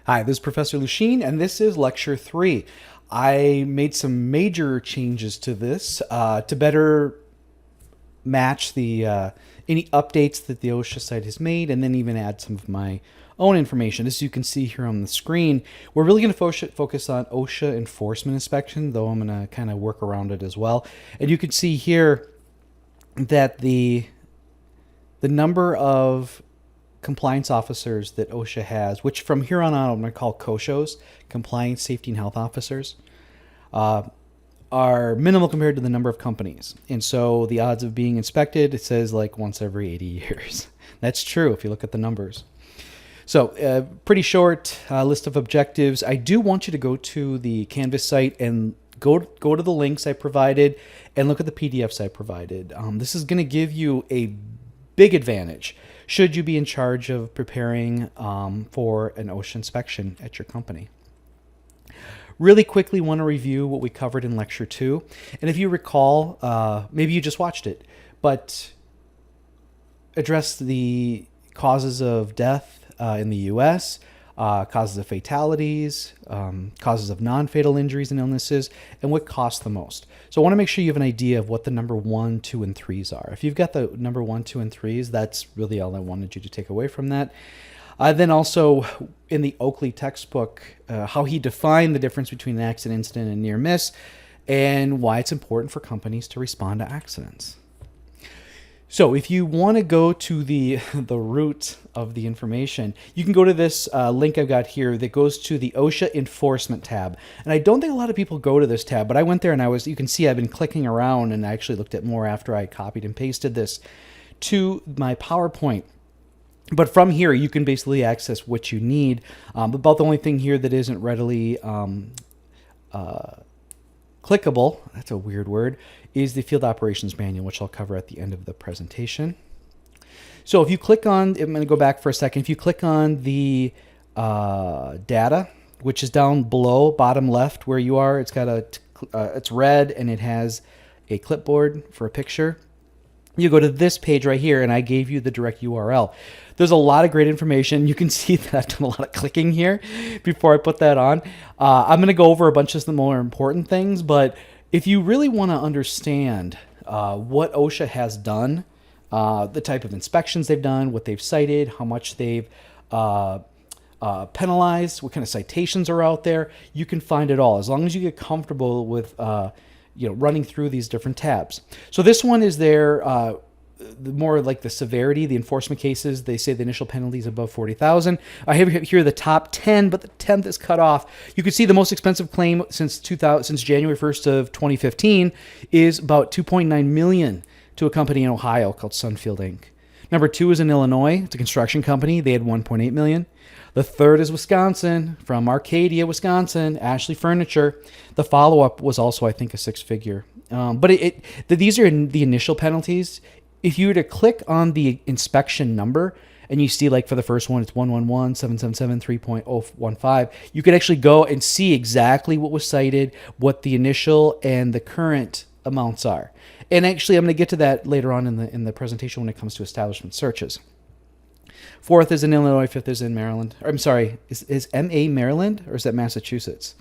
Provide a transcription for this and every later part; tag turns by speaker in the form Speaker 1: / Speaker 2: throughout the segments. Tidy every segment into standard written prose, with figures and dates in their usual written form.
Speaker 1: Hi, this is Professor Luchin, and this is Lecture 3. I made some major changes to this to better match the any updates that the OSHA site has made, and then even add some of my own information. As you can see here on the screen, we're really going to focus on OSHA Enforcement Inspection, though I'm going to kind of work around it as well. And you can see here that the number of compliance officers that OSHA has, which from here on out I'm going to call COSHOs, Compliance, Safety, and Health Officers, are minimal compared to the number of companies. And so the odds of being inspected, it says like once every 80 years. That's true if you look at the numbers. So pretty short list of objectives. I do want you to go to the Canvas site and go to the links I provided and look at the PDFs I provided. This is going to give you a big advantage should you be in charge of preparing for an OSHA inspection at your company. Really quickly want to review what we covered in Lecture 2. And if you recall, maybe you just watched it, but address the causes of death in the U.S., causes of fatalities, causes of non-fatal injuries and illnesses, and what costs the most. So I want to make sure you have an idea of what the number 1, 2, and 3s are. If you've got the number 1, 2, and 3s, that's really all I wanted you to take away from that. Then also in the Oakley textbook, how he defined the difference between an accident, incident, and near miss, and why it's important for companies to respond to accidents. So if you want to go to the root of the information, you can go to this link I've got here that goes to the OSHA Enforcement tab. And I don't think a lot of people go to this tab, but I went there and you can see I've been clicking around, and I actually looked at more after I copied and pasted this to my PowerPoint. But from here, you can basically access what you need. About the only thing here that isn't readily clickable, that's a weird word, is the Field Operations Manual, which I'll cover at the end of the presentation. So if you click on, I'm going to go back for a second. If you click on the data, which is down below, bottom left where you are, it's got it's red and it has a clipboard for a picture. You go to this page right here, and I gave you the direct URL. There's a lot of great information. You can see that I've done a lot of clicking here before I put that on. I'm going to go over a bunch of the more important things, but if you really want to understand what OSHA has done, the type of inspections they've done, what they've cited, how much they've penalized, what kind of citations are out there, you can find it all as long as you get comfortable with running through these different tabs. So this one is their more like the severity, the enforcement cases. They say the initial penalty is above $40,000. I have here the top 10, but the 10th is cut off. You can see the most expensive claim since January 1st of 2015 is about $2.9 million to a company in Ohio called Sunfield Inc. Number 2 is in Illinois. It's a construction company. They had $1.8 million. The third is Wisconsin, from Arcadia, Wisconsin, Ashley Furniture. The follow-up was also, I think, a 6-figure. But these are the initial penalties. If you were to click on the inspection number, and you see, like for the first one, it's 111-777-3.015, you could actually go and see exactly what was cited, what the initial and the current amounts are. And actually, I'm going to get to that later on in the presentation when it comes to establishment searches. 4th is in Illinois, 5th is in Maryland. I'm sorry, is MA Maryland, or is that Massachusetts?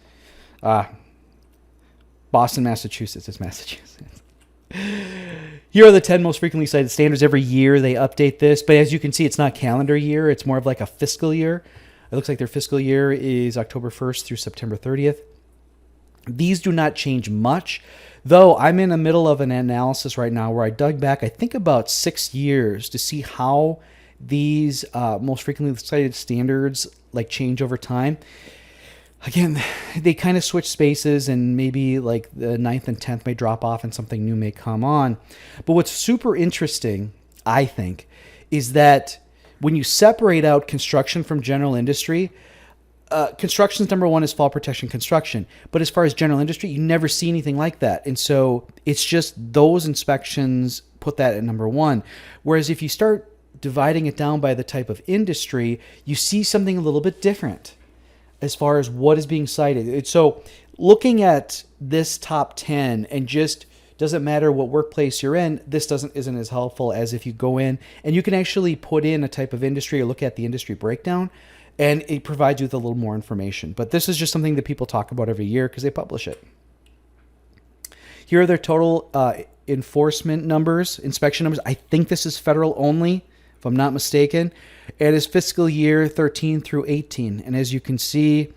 Speaker 1: Boston, Massachusetts is Massachusetts. Here are the 10 most frequently cited standards. Every year they update this, but as you can see, it's not calendar year. It's more of like a fiscal year. It looks like their fiscal year is October 1st through September 30th. These do not change much, though I'm in the middle of an analysis right now where I dug back, I think about 6 years to see how these most frequently cited standards like change over time. Again, they kind of switch spaces, and maybe like the 9th and 10th may drop off and something new may come on. But what's super interesting, I think, is that when you separate out construction from general industry, construction's number 1 is fall protection construction. But as far as general industry, you never see anything like that. And so it's just those inspections put that at number 1. Whereas if you start dividing it down by the type of industry, you see something a little bit different as far as what is being cited. So looking at this top 10 and just doesn't matter what workplace you're in, this isn't as helpful as if you go in and you can actually put in a type of industry or look at the industry breakdown. and it provides you with a little more information. But this is just something that people talk about every year because they publish it. Here are their total enforcement numbers, inspection numbers. I think this is federal only, if I'm not mistaken. It is fiscal year 13 through 18. And as you can see,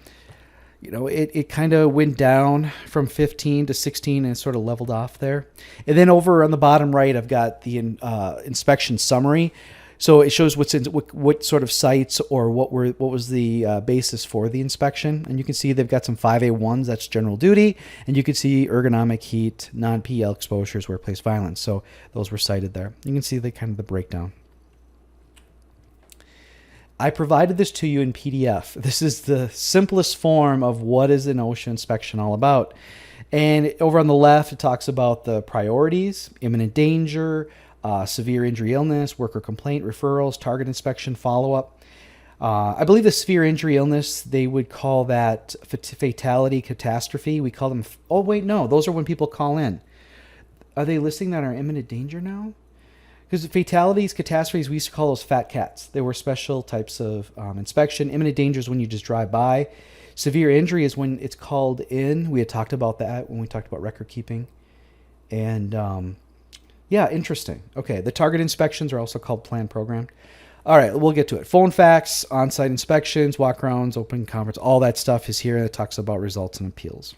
Speaker 1: it kind of went down from 15 to 16 and sort of leveled off there. And then over on the bottom right, I've got the inspection summary. So it shows what sort of sites or what was the basis for the inspection. And you can see they've got some 5A1s, that's general duty. And you can see ergonomic heat, non-PL exposures, workplace violence. So those were cited there. You can see the breakdown. I provided this to you in PDF. This is the simplest form of what is an OSHA inspection all about. And over on the left, it talks about the priorities, imminent danger, severe injury illness, worker complaint, referrals, target inspection, follow-up. I believe the severe injury illness, they would call that fatality, catastrophe. We call them, oh wait, no, those are when people call in. Are they listing that are imminent danger now? Because fatalities, catastrophes, we used to call those fat cats. They were special types of inspection. Imminent danger is when you just drive by. Severe injury is when it's called in. We had talked about that when we talked about record keeping. And yeah, interesting. Okay, the target inspections are also called planned programmed. All right, we'll get to it. Phone fax, on-site inspections, walk-arounds, open conference, all that stuff is here. It talks about results and appeals.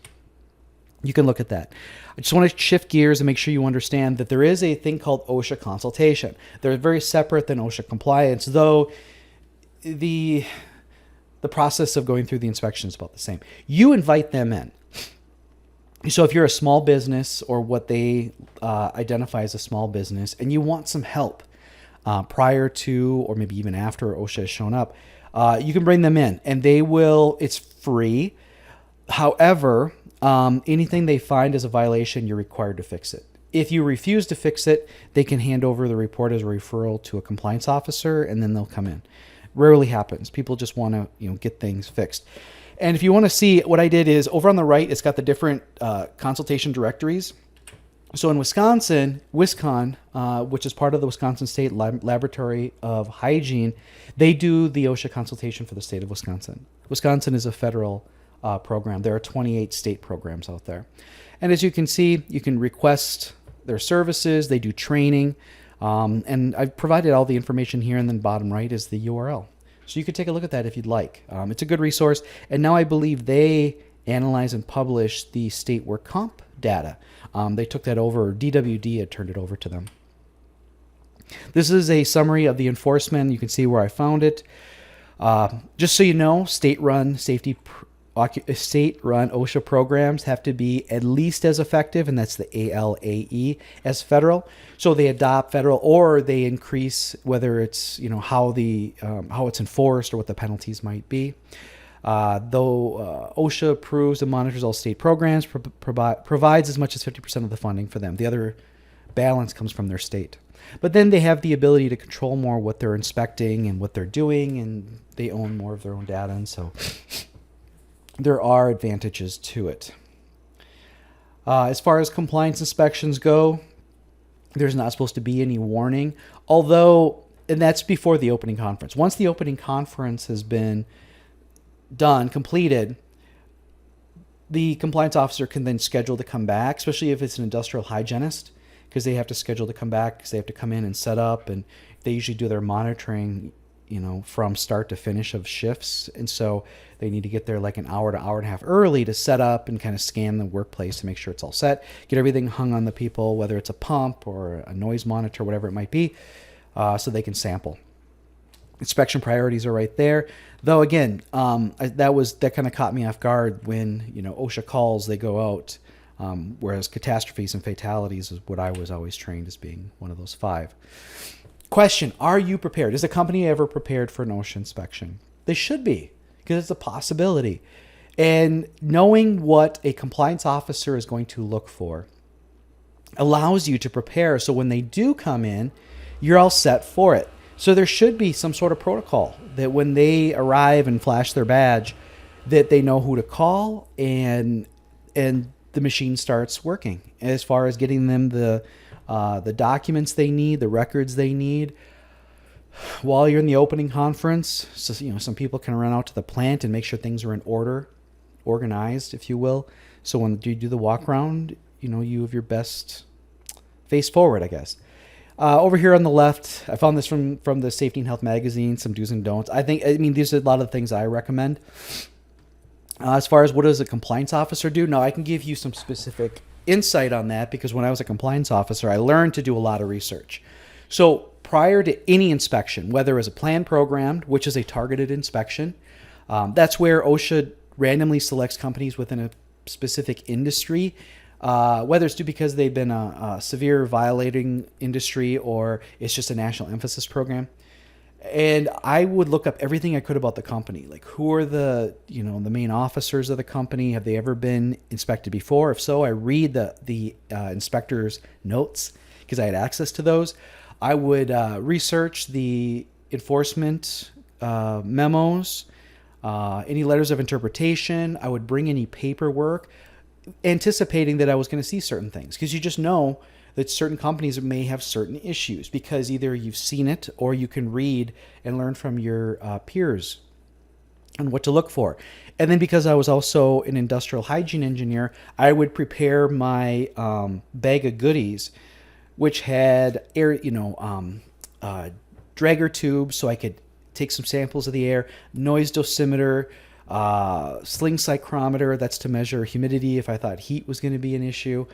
Speaker 1: You can look at that. I just want to shift gears and make sure you understand that there is a thing called OSHA Consultation. They're very separate than OSHA Compliance, though the process of going through the inspection is about the same. You invite them in. So if you're a small business or what they identify as a small business and you want some help prior to or maybe even after OSHA has shown up, you can bring them in and they will, it's free. However, anything they find as a violation, you're required to fix it. If you refuse to fix it, they can hand over the report as a referral to a compliance officer, and then they'll come in. Rarely happens. People just want to, get things fixed. And if you want to see what I did is over on the right, it's got the different consultation directories. So in Wisconsin, which is part of the Wisconsin State Laboratory of Hygiene, they do the OSHA consultation for the state of Wisconsin. Wisconsin is a federal program. There are 28 state programs out there. And as you can see, you can request their services. They do training. And I've provided all the information here, and then bottom right is the URL. So you could take a look at that if you'd like. It's a good resource. And now I believe they analyze and publish the state work comp data. They took that over. DWD had turned it over to them. This is a summary of the enforcement. You can see where I found it. Just so you know, state-run OSHA programs have to be at least as effective, and that's the ALAE, as federal. So they adopt federal, or they increase whether it's how it's enforced or what the penalties might be. Though OSHA approves and monitors all state programs, provides as much as 50% of the funding for them. The other balance comes from their state. But then they have the ability to control more what they're inspecting and what they're doing, and they own more of their own data, and so there are advantages to it. As far as compliance inspections go, there's not supposed to be any warning, and that's before the opening conference. Once the opening conference has been completed, the compliance officer can then schedule to come back, especially if it's an industrial hygienist, because they have to schedule to come back because they have to come in and set up, and they usually do their monitoring from start to finish of shifts. And so they need to get there like an hour to hour and a half early to set up and kind of scan the workplace to make sure it's all set, get everything hung on the people, whether it's a pump or a noise monitor, whatever it might be, so they can sample. Inspection priorities are right there. Though again, that kind of caught me off guard when, OSHA calls, they go out, whereas catastrophes and fatalities is what I was always trained as being one of those 5. Question, are you prepared? Is a company ever prepared for an OSHA inspection? They should be, because it's a possibility. And knowing what a compliance officer is going to look for allows you to prepare, so when they do come in, you're all set for it. So there should be some sort of protocol that when they arrive and flash their badge, that they know who to call, and the machine starts working as far as getting them the documents they need, the records they need. while you're in the opening conference. So, some people can run out to the plant and make sure things are in order, organized, if you will. So when you do the walk around, you have your best face forward, I guess. Over here on the left, I found this from the Safety and Health magazine, some do's and don'ts. These are a lot of the things I recommend. As far as what does a compliance officer do? Now, I can give you some specific insight on that because when I was a compliance officer, I learned to do a lot of research. So prior to any inspection, whether it's a planned programmed, which is a targeted inspection, that's where OSHA randomly selects companies within a specific industry, whether it's due because they've been a severe violating industry or it's just a national emphasis program. And I would look up everything I could about the company. Like, who are the main officers of the company? Have they ever been inspected before? If so, I read the inspector's notes because I had access to those. I would research the enforcement memos, any letters of interpretation. I would bring any paperwork, anticipating that I was going to see certain things, because you just know that certain companies may have certain issues because either you've seen it or you can read and learn from your peers on what to look for. And then because I was also an industrial hygiene engineer, I would prepare my bag of goodies, which had air, dragger tubes, so I could take some samples of the air, noise dosimeter, sling psychrometer, that's to measure humidity if I thought heat was going to be an issue.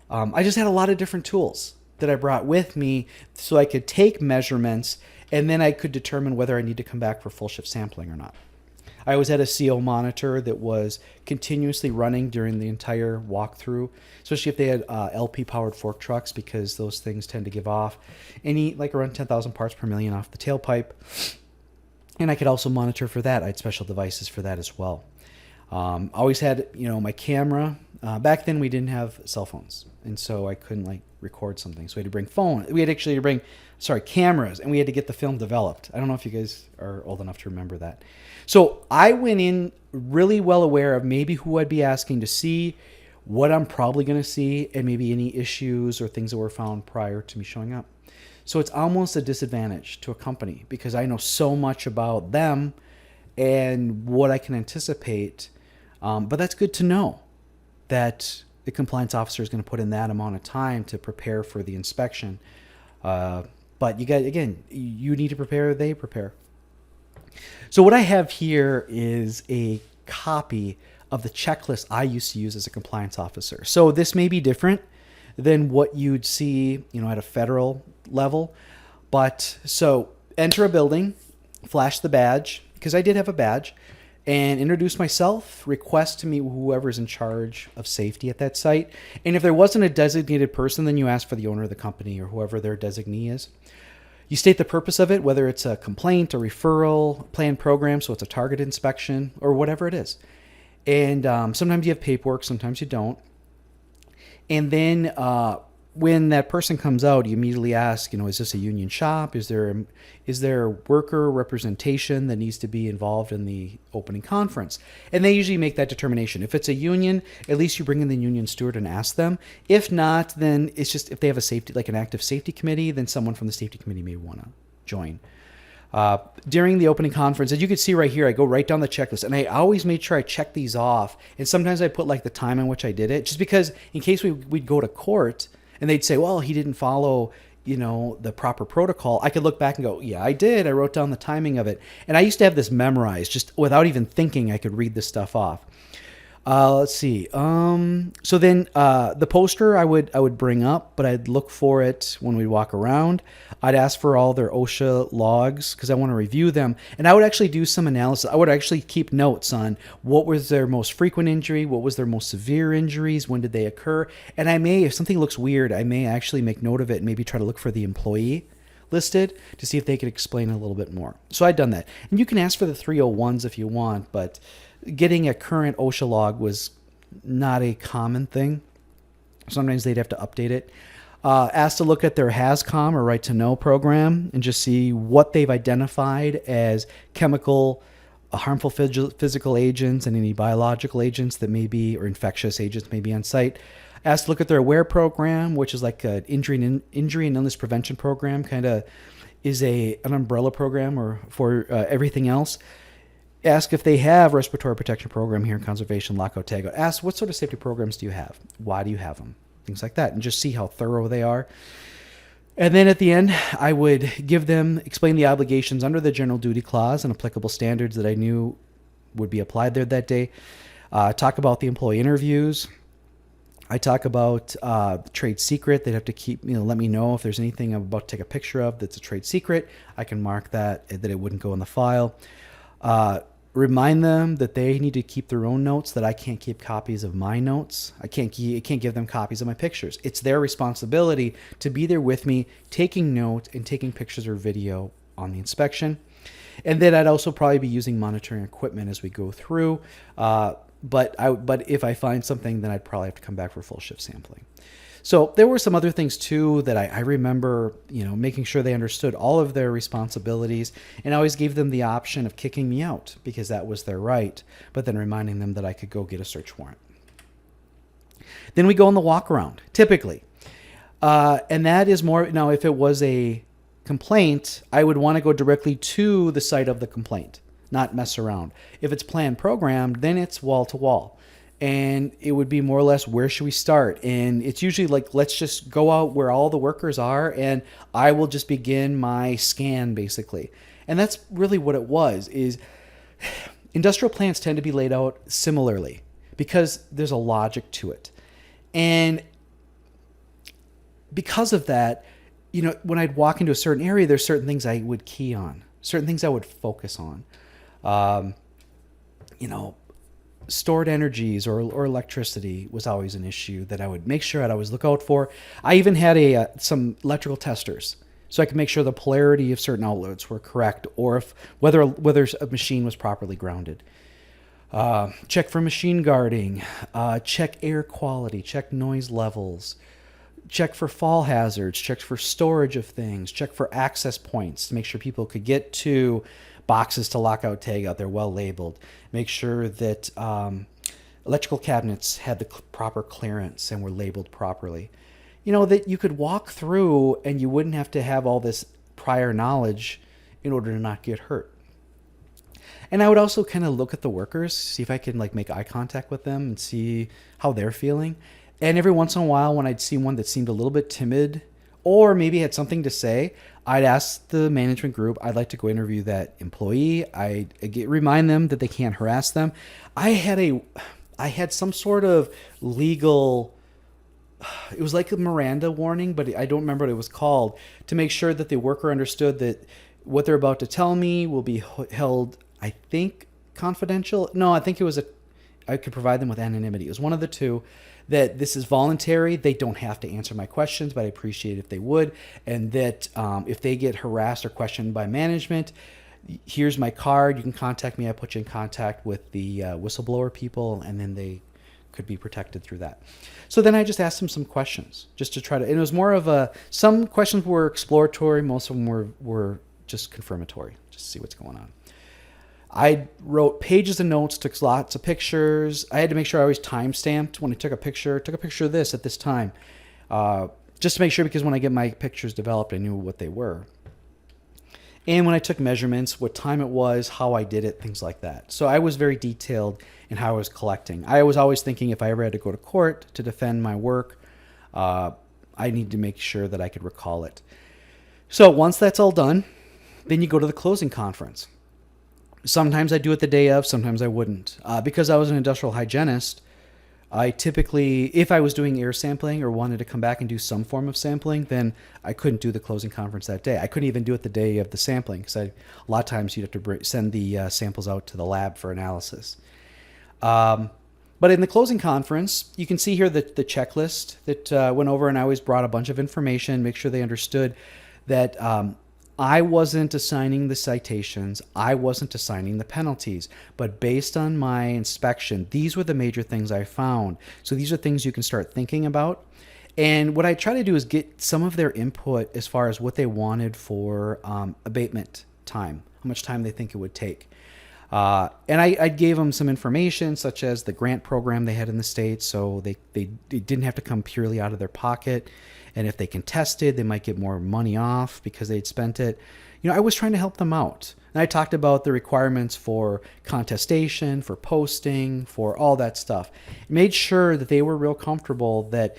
Speaker 1: I just had a lot of different tools that I brought with me so I could take measurements, and then I could determine whether I need to come back for full shift sampling or not. I always had a CO monitor that was continuously running during the entire walkthrough, especially if they had LP powered fork trucks, because those things tend to give off around 10,000 parts per million off the tailpipe. And I could also monitor for that. I had special devices for that as well. Always had, my camera. Back then we didn't have cell phones, and so I couldn't record something. So we had to bring cameras, and we had to get the film developed. I don't know if you guys are old enough to remember that. So I went in really well aware of maybe who I'd be asking to see, what I'm probably going to see, and maybe any issues or things that were found prior to me showing up. So it's almost a disadvantage to a company because I know so much about them and what I can anticipate. But that's good to know that the compliance officer is going to put in that amount of time to prepare for the inspection. But you need to prepare, they prepare. So what I have here is a copy of the checklist I used to use as a compliance officer. So this may be different than what you'd see, at a federal level. But so enter a building, flash the badge, because I did have a badge, and introduce myself, request to meet whoever's in charge of safety at that site. And if there wasn't a designated person, then you ask for the owner of the company or whoever their designee is. You state the purpose of it, whether it's a complaint, a referral, planned program, so it's a target inspection, or whatever it is. And sometimes you have paperwork, sometimes you don't. And then when that person comes out, you immediately ask, is this a union shop? Is there worker representation that needs to be involved in the opening conference? And they usually make that determination. If it's a union, at least you bring in the union steward and ask them. If not, then it's just if they have a safety, like an active safety committee, then someone from the safety committee may want to join. During the opening conference, as you can see right here, I go right down the checklist, and I always made sure I check these off. And sometimes I put the time in which I did it, just because in case we'd go to court and they'd say, well, he didn't follow, the proper protocol. I could look back and go, yeah, I did. I wrote down the timing of it. And I used to have this memorized, just without even thinking I could read this stuff off. Let's see. So then the poster I would bring up, but I'd look for it when we walk around. I'd ask for all their OSHA logs because I want to review them. And I would actually do some analysis. I would actually keep notes on what was their most frequent injury, what was their most severe injuries, when did they occur. And I may, if something looks weird, I may actually make note of it and maybe try to look for the employee listed to see if they could explain a little bit more. So I'd done that. And you can ask for the 301s if you want, but getting a current OSHA log was not a common thing. Sometimes they'd have to update it. Asked to look at their HAZCOM or Right to Know program and just see what they've identified as chemical, harmful physical agents and any biological agents that may be, or infectious agents may be on site. Asked to look at their AWARE program, which is like an injury and illness prevention program, kind of an umbrella program or for everything else. Ask if they have a respiratory protection program here in conservation, lockout, tagout. Ask what sort of safety programs do you have? Why do you have them? Things like that, and just see how thorough they are. And then at the end, I would explain the obligations under the general duty clause and applicable standards that I knew would be applied there that day. Talk about the employee interviews. I talk about trade secret. They'd have to keep, let me know if there's anything I'm about to take a picture of that's a trade secret. I can mark that it wouldn't go in the file. Remind them that they need to keep their own notes, that I can't keep copies of my notes. I can't give them copies of my pictures. It's their responsibility to be there with me, taking notes and taking pictures or video on the inspection. And then I'd also probably be using monitoring equipment as we go through. But if I find something, then I'd probably have to come back for full shift sampling. So there were some other things too that I remember, making sure they understood all of their responsibilities, and I always gave them the option of kicking me out because that was their right, but then reminding them that I could go get a search warrant. Then we go on the walk around, typically. And that is more, now if it was a complaint, I would want to go directly to the site of the complaint, not mess around. If it's planned programmed, then it's wall to wall. And it would be more or less, where should we start? And it's usually like, let's just go out where all the workers are, and I will just begin my scan, basically. And that's really what it was, is industrial plants tend to be laid out similarly because there's a logic to it. And because of that, when I'd walk into a certain area, there's certain things I would key on, certain things I would focus on. Stored energies or electricity was always an issue that I would make sure I'd always look out for. I even had some electrical testers, so I could make sure the polarity of certain outlets were correct, or whether a machine was properly grounded. Check for machine guarding, check air quality, check noise levels, check for fall hazards, check for storage of things, check for access points to make sure people could get to boxes to lock out, tag out. They're well labeled. Make sure that electrical cabinets had the proper clearance and were labeled properly. That you could walk through and you wouldn't have to have all this prior knowledge in order to not get hurt. And I would also kind of look at the workers, see if I can make eye contact with them and see how they're feeling. And every once in a while, when I'd see one that seemed a little bit timid or maybe had something to say, I'd ask the management group, I'd like to go interview that employee. I'd remind them that they can't harass them. I had some sort of legal, it was like a Miranda warning, but I don't remember what it was called, to make sure that the worker understood that what they're about to tell me will be held, I think, confidential. No, I think I could provide them with anonymity. It was one of the two. That this is voluntary. They don't have to answer my questions, but I appreciate if they would. And that if they get harassed or questioned by management, here's my card. You can contact me. I put you in contact with the whistleblower people, and then they could be protected through that. So then I just asked them some questions just to try to, and it was more of some questions were exploratory. Most of them were just confirmatory, just to see what's going on. I wrote pages of notes, took lots of pictures. I had to make sure I always time-stamped when I took a picture of this at this time, just to make sure, because when I get my pictures developed, I knew what they were. And when I took measurements, what time it was, how I did it, things like that. So I was very detailed in how I was collecting. I was always thinking if I ever had to go to court to defend my work, I need to make sure that I could recall it. So once that's all done, then you go to the closing conference. Sometimes I do it the day of, sometimes I wouldn't. Because I was an industrial hygienist, I typically, if I was doing air sampling or wanted to come back and do some form of sampling, then I couldn't do the closing conference that day. I couldn't even do it the day of the sampling because a lot of times you'd have to send the samples out to the lab for analysis. But in the closing conference, you can see here the checklist that went over, and I always brought a bunch of information, make sure they understood that I wasn't assigning the citations, I wasn't assigning the penalties, but based on my inspection, these were the major things I found. So these are things you can start thinking about. And what I try to do is get some of their input as far as what they wanted for abatement time, how much time they think it would take. And I gave them some information, such as the grant program they had in the States, so they didn't have to come purely out of their pocket. And if they contested, they might get more money off because they'd spent it. I was trying to help them out. And I talked about the requirements for contestation, for posting, for all that stuff. Made sure that they were real comfortable that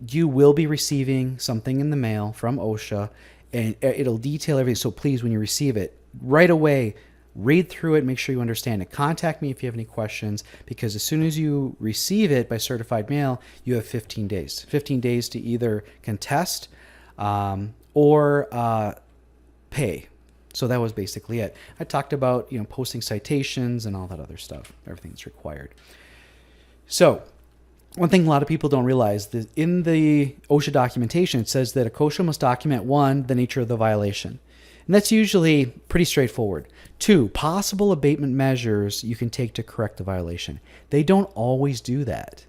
Speaker 1: you will be receiving something in the mail from OSHA, and it'll detail everything. So please, when you receive it, right away, read through it, make sure you understand it. Contact me if you have any questions, because as soon as you receive it by certified mail, you have 15 days. 15 days to either contest or pay. So that was basically it. I talked about posting citations and all that other stuff, everything that's required. So one thing a lot of people don't realize that in the OSHA documentation, it says that a OSHA must document, 1, the nature of the violation. And that's usually pretty straightforward. 2, possible abatement measures you can take to correct the violation. They don't always do that.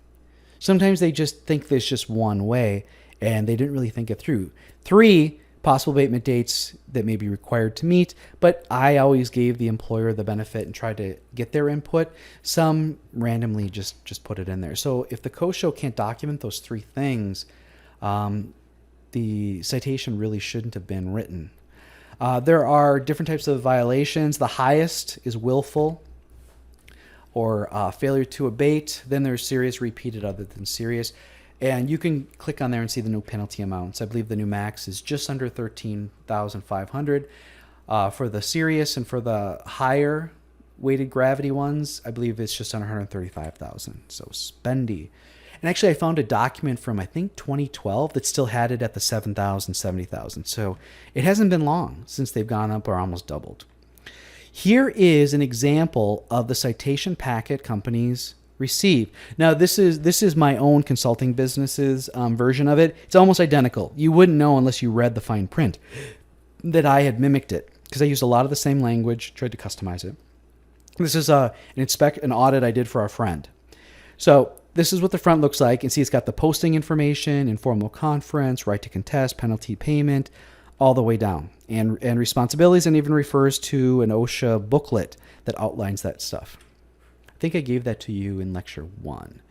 Speaker 1: Sometimes they just think there's just one way, and they didn't really think it through. 3, possible abatement dates that may be required to meet, but I always gave the employer the benefit and tried to get their input. Some randomly just put it in there. So if the COSHO can't document those 3 things, the citation really shouldn't have been written. There are different types of violations. The highest is willful or failure to abate. Then there's serious, repeated other than serious. And you can click on there and see the new penalty amounts. I believe the new max is just under $13,500 for the serious, and for the higher weighted gravity ones, I believe it's just under $135,000. So spendy. And actually, I found a document from, I think, 2012 that still had it at the $7,000, $70,000. So it hasn't been long since they've gone up or almost doubled. Here is an example of the citation packet companies receive. Now, this is my own consulting business's version of it. It's almost identical. You wouldn't know unless you read the fine print that I had mimicked it, because I used a lot of the same language, tried to customize it. This is an audit I did for our friend. So this is what the front looks like. And see, it's got the posting information, informal conference, right to contest, penalty payment, all the way down, and responsibilities, and even refers to an OSHA booklet that outlines that stuff. I think I gave that to you in lecture 1.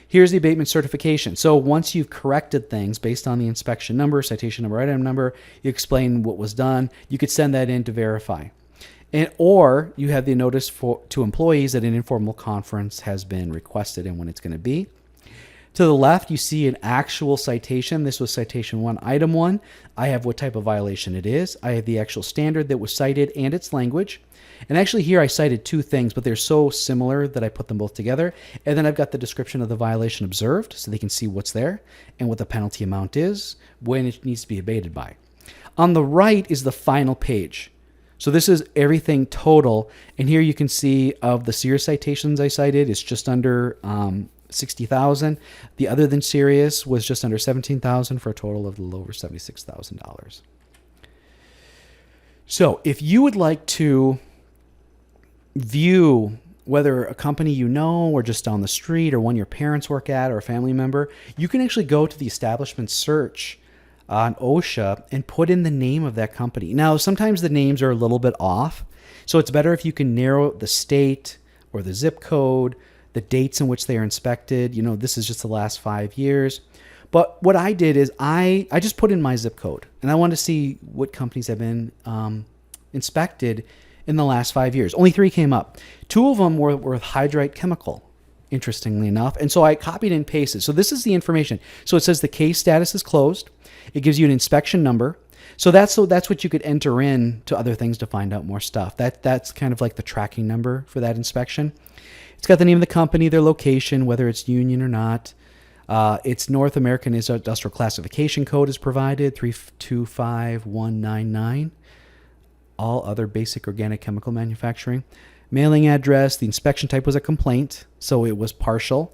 Speaker 1: Here's the abatement certification. So once you've corrected things based on the inspection number, citation number, item number, you explain what was done, you could send that in to verify. Or you have the notice to employees that an informal conference has been requested and when it's going to be. To the left, you see an actual citation. This was citation 1, item 1. I have what type of violation it is. I have the actual standard that was cited and its language. And actually here I cited 2 things, but they're so similar that I put them both together. And then I've got the description of the violation observed so they can see what's there and what the penalty amount is, when it needs to be abated by. On the right is the final page. So this is everything total. And here you can see of the serious citations I cited, it's just under 60,000. The other than serious was just under 17,000 for a total of a little over $76,000. So if you would like to view whether a company you know or just down the street or one your parents work at or a family member, you can actually go to the establishment search on OSHA and put in the name of that company. Now, sometimes the names are a little bit off, so it's better if you can narrow the state or the zip code, the dates in which they are inspected. This is just the last 5 years. But what I did is I just put in my zip code, and I wanted to see what companies have been inspected in the last 5 years. Only 3 came up. 2 of them were with hydrite chemical, interestingly enough. And so I copied and pasted. So this is the information. So it says the case status is closed. It gives you an inspection number. So that's what you could enter in to other things to find out more stuff. That's kind of like the tracking number for that inspection. It's got the name of the company, their location, whether it's union or not. Its North American Industrial Classification Code is provided, 325199. All other basic organic chemical manufacturing. Mailing address, the inspection type was a complaint, so it was partial.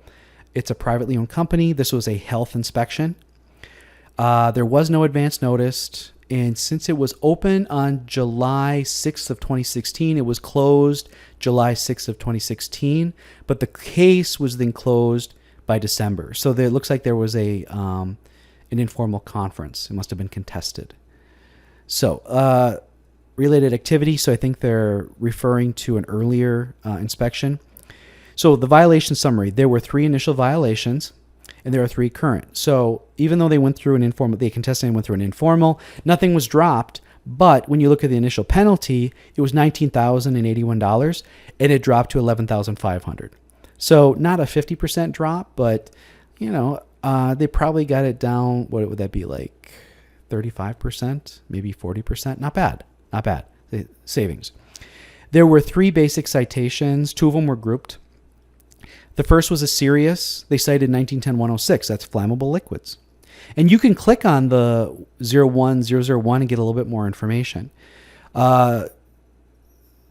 Speaker 1: It's a privately owned company. This was a health inspection. There was no advance notice, and since it was open on July 6th of 2016, it was closed July 6th of 2016, but the case was then closed by December. So it looks like there was an informal conference. It must have been contested. So related activity, so I think they're referring to an earlier inspection. So the violation summary, there were 3 initial violations, and there are 3 current. So even though they went through an informal, the contestant went through an informal, nothing was dropped. But when you look at the initial penalty, it was $19,081, and it dropped to $11,500. So not a 50% drop, but they probably got it down. What would that be, like 35%, maybe 40%? Not bad. The savings. There were 3 basic citations. 2 of them were grouped. The first was a serious. They cited 1910-106. That's flammable liquids. And you can click on the 01001 and get a little bit more information.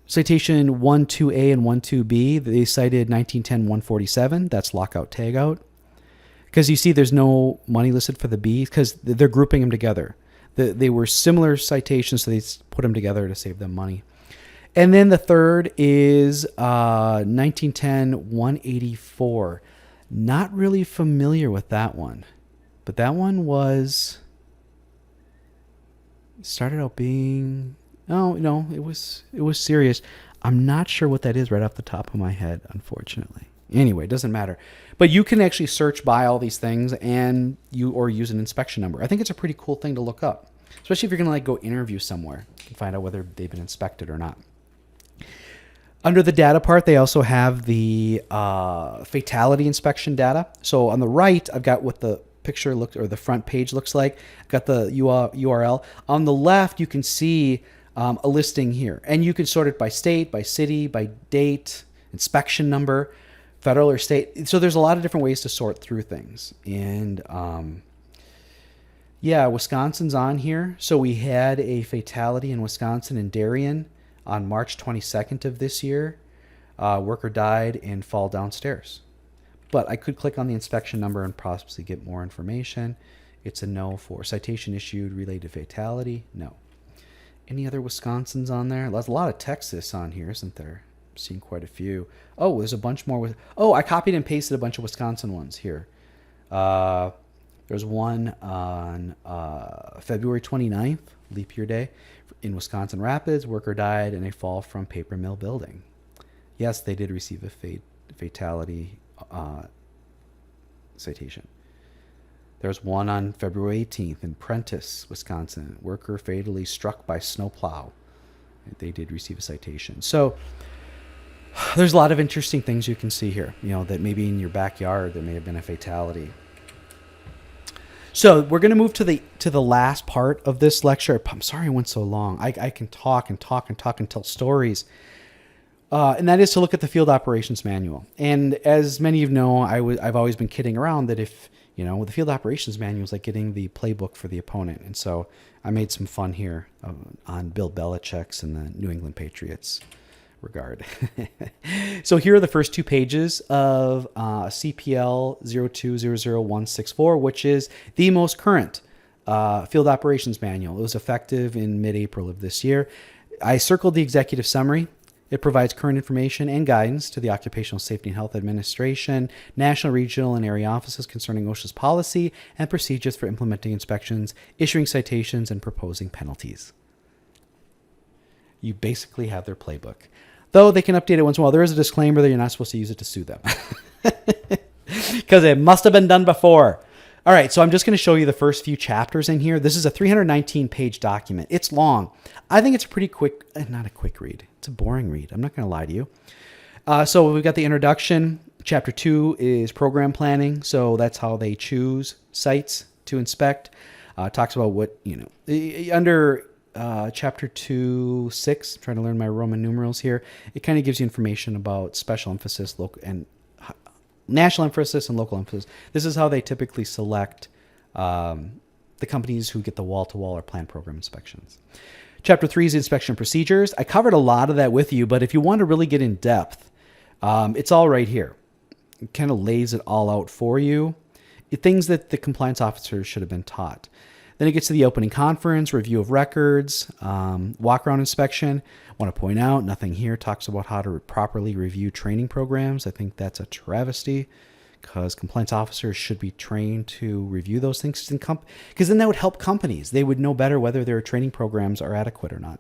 Speaker 1: Citation 12A and 12B, they cited 1910-147. That's lockout tagout. Because you see there's no money listed for the B because they're grouping them together. They were similar citations, so they put them together to save them money. And then the third is 1910-184. Not really familiar with that one. But that one started out being, it was serious. I'm not sure what that is right off the top of my head, unfortunately. Anyway, it doesn't matter. But you can actually search by all these things or use an inspection number. I think it's a pretty cool thing to look up, especially if you're going to go interview somewhere and find out whether they've been inspected or not. Under the data part, they also have the fatality inspection data. So on the right, I've got what the picture looks, or the front page looks like. I've got the URL. On the left, you can see a listing here. And you can sort it by state, by city, by date, inspection number, federal or state. So there's a lot of different ways to sort through things. And Wisconsin's on here. So we had a fatality in Wisconsin in Darien on March 22nd of this year. Worker died and fall downstairs. But I could click on the inspection number and possibly get more information. It's a no for citation issued related to fatality. No. Any other Wisconsins on there? There's a lot of Texas on here, isn't there? I'm seeing quite a few. Oh, there's a bunch more. I copied and pasted a bunch of Wisconsin ones here. There's one on February 29th, leap year day, in Wisconsin Rapids. Worker died in a fall from paper mill building. Yes, they did receive a fatality citation. There's one on February 18th in Prentice, Wisconsin. Worker fatally struck by snowplow. They did receive a citation. So there's a lot of interesting things you can see here. That maybe in your backyard there may have been a fatality. So we're going to move to the last part of this lecture. I'm sorry I went so long. I can talk and tell stories. And that is to look at the Field Operations Manual. And as many of you know, I've always been kidding around that if, the Field Operations Manual is like getting the playbook for the opponent. And so I made some fun here on Bill Belichick's and the New England Patriots regard. So here are the first 2 pages of CPL 0200164, which is the most current Field Operations Manual. It was effective in mid-April of this year. I circled the executive summary. It provides current information and guidance to the Occupational Safety and Health Administration, national, regional, and area offices concerning OSHA's policy and procedures for implementing inspections, issuing citations, and proposing penalties. You basically have their playbook. Though they can update it once in a while. There is a disclaimer that you're not supposed to use it to sue them. Because it must have been done before. All right, so I'm just going to show you the first few chapters in here. This is a 319-page document. It's long. I think it's a pretty quick, not a quick read. It's a boring read. I'm not going to lie to you. So we've got the introduction. Chapter 2 is program planning. So that's how they choose sites to inspect. Talks about what, under Chapter 2.6, trying to learn my Roman numerals here. It kind of gives you information about special emphasis, local and national emphasis and local emphasis. This is how they typically select the companies who get the wall-to-wall or planned program inspections. Chapter 3 is inspection procedures. I covered a lot of that with you, but if you want to really get in depth, it's all right here. It kind of lays it all out for you. Things that the compliance officers should have been taught. Then it gets to the opening conference, review of records, walk-around inspection. I want to point out, nothing here talks about how to properly review training programs. I think that's a travesty because compliance officers should be trained to review those things because then that would help companies. They would know better whether their training programs are adequate or not.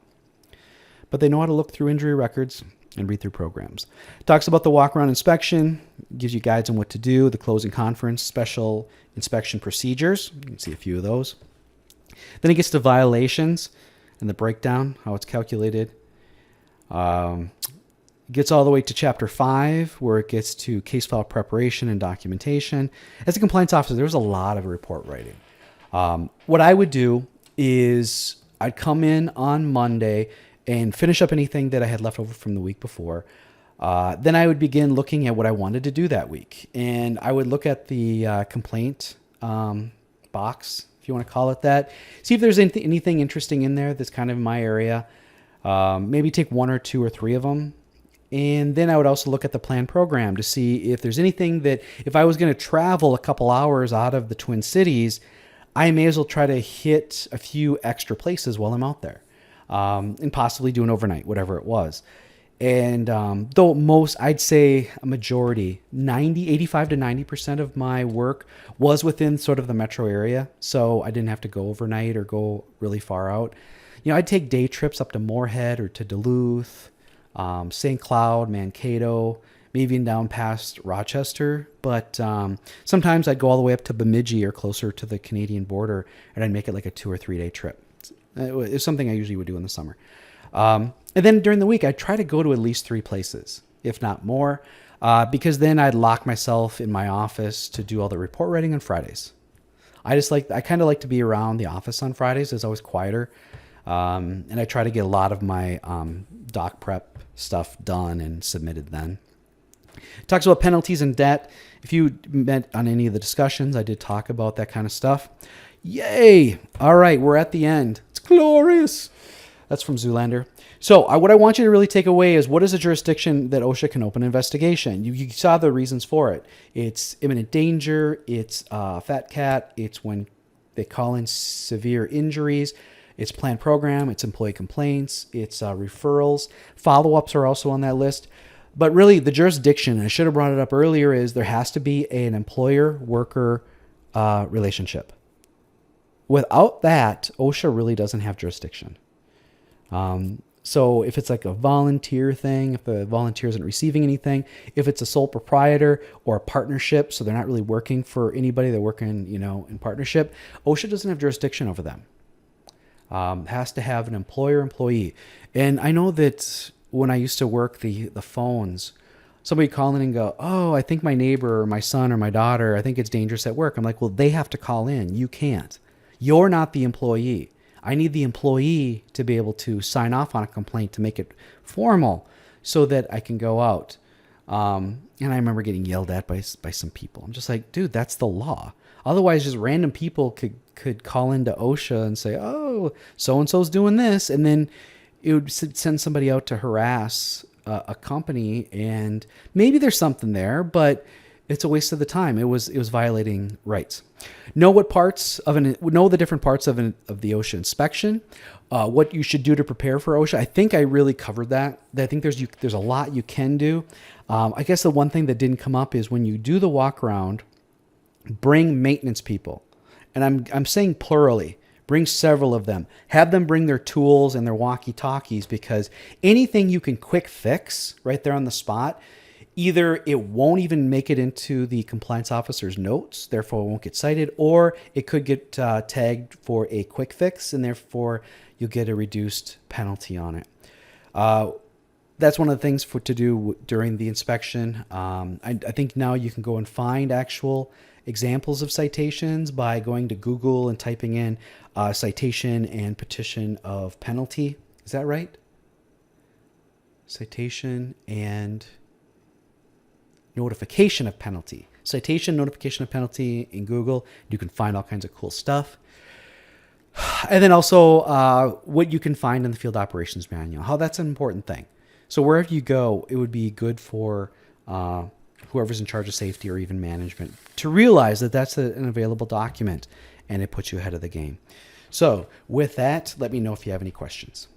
Speaker 1: but they know how to look through injury records and read through programs. It talks about the walk-around inspection, gives you guides on what to do, the closing conference, special inspection procedures. You can see a few of those. Then it gets to violations and the breakdown, how it's calculated. It gets all the way to Chapter 5, where it gets to case file preparation and documentation. As a compliance officer, there was a lot of report writing. What I would do is I'd come in on Monday and finish up anything that I had left over from the week before. Then I would begin looking at what I wanted to do that week. And I would look at the complaint box, if you want to call it that. See if there's anything interesting in there that's kind of in my area. Maybe take 1 or 2 or 3 of them. And then I would also look at the plan program to see if there's anything that, if I was going to travel a couple hours out of the Twin Cities, I may as well try to hit a few extra places while I'm out there. And possibly do an overnight, whatever it was. And though most, I'd say a majority, 85 to 90% of my work was within sort of the metro area. So I didn't have to go overnight or go really far out. I'd take day trips up to Moorhead or to Duluth, St. Cloud, Mankato, maybe even down past Rochester. But sometimes I'd go all the way up to Bemidji or closer to the Canadian border, and I'd make it like a 2 or 3 day trip. It's something I usually would do in the summer. And then during the week, I'd try to go to at least 3 places, if not more, because then I'd lock myself in my office to do all the report writing on Fridays. I kind of like to be around the office on Fridays. It's always quieter. And I try to get a lot of my doc prep stuff done and submitted then. It talks about penalties and debt. If you met on any of the discussions, I did talk about that kind of stuff. Yay! All right, we're at the end. It's glorious. That's from Zoolander. So what I want you to really take away is, what is a jurisdiction that OSHA can open an investigation? You saw the reasons for it. It's imminent danger. It's fat cat. It's when they call in severe injuries. It's plan program. It's employee complaints. It's referrals. Follow-ups are also on that list. But really, the jurisdiction, and I should have brought it up earlier, is there has to be an employer-worker relationship. Without that, OSHA really doesn't have jurisdiction. So if it's like a volunteer thing, if the volunteer isn't receiving anything, if it's a sole proprietor or a partnership, so they're not really working for anybody, they're working, in partnership, OSHA doesn't have jurisdiction over them. Has to have an employer-employee. And I know that when I used to work the phones, somebody call in and go, oh, I think my neighbor or my son or my daughter, I think it's dangerous at work. I'm like, well, they have to call in. You can't. You're not the employee. I need the employee to be able to sign off on a complaint to make it formal so that I can go out. And I remember getting yelled at by some people. I'm just like, dude, that's the law. Otherwise, just random people could call into OSHA and say, oh, so-and-so's doing this. And then it would send somebody out to harass a company. And maybe there's something there, but it's a waste of the time. It was violating rights. Know the different parts of the OSHA inspection. What you should do to prepare for OSHA. I think I really covered that. I think there's a lot you can do. I guess the one thing that didn't come up is when you do the walk around, bring maintenance people, and I'm saying plurally. Bring several of them. Have them bring their tools and their walkie-talkies, because anything you can quick fix right there on the spot, either it won't even make it into the compliance officer's notes, therefore it won't get cited, or it could get tagged for a quick fix, and therefore you'll get a reduced penalty on it. That's one of the things to do during the inspection. I think now you can go and find actual examples of citations by going to Google and typing in citation and petition of penalty. Is that right? Citation and notification of penalty. Citation, notification of penalty in Google. You can find all kinds of cool stuff. And then also what you can find in the field operations manual, how that's an important thing. So wherever you go, it would be good for whoever's in charge of safety or even management to realize that that's an available document, and it puts you ahead of the game. So with that, let me know if you have any questions.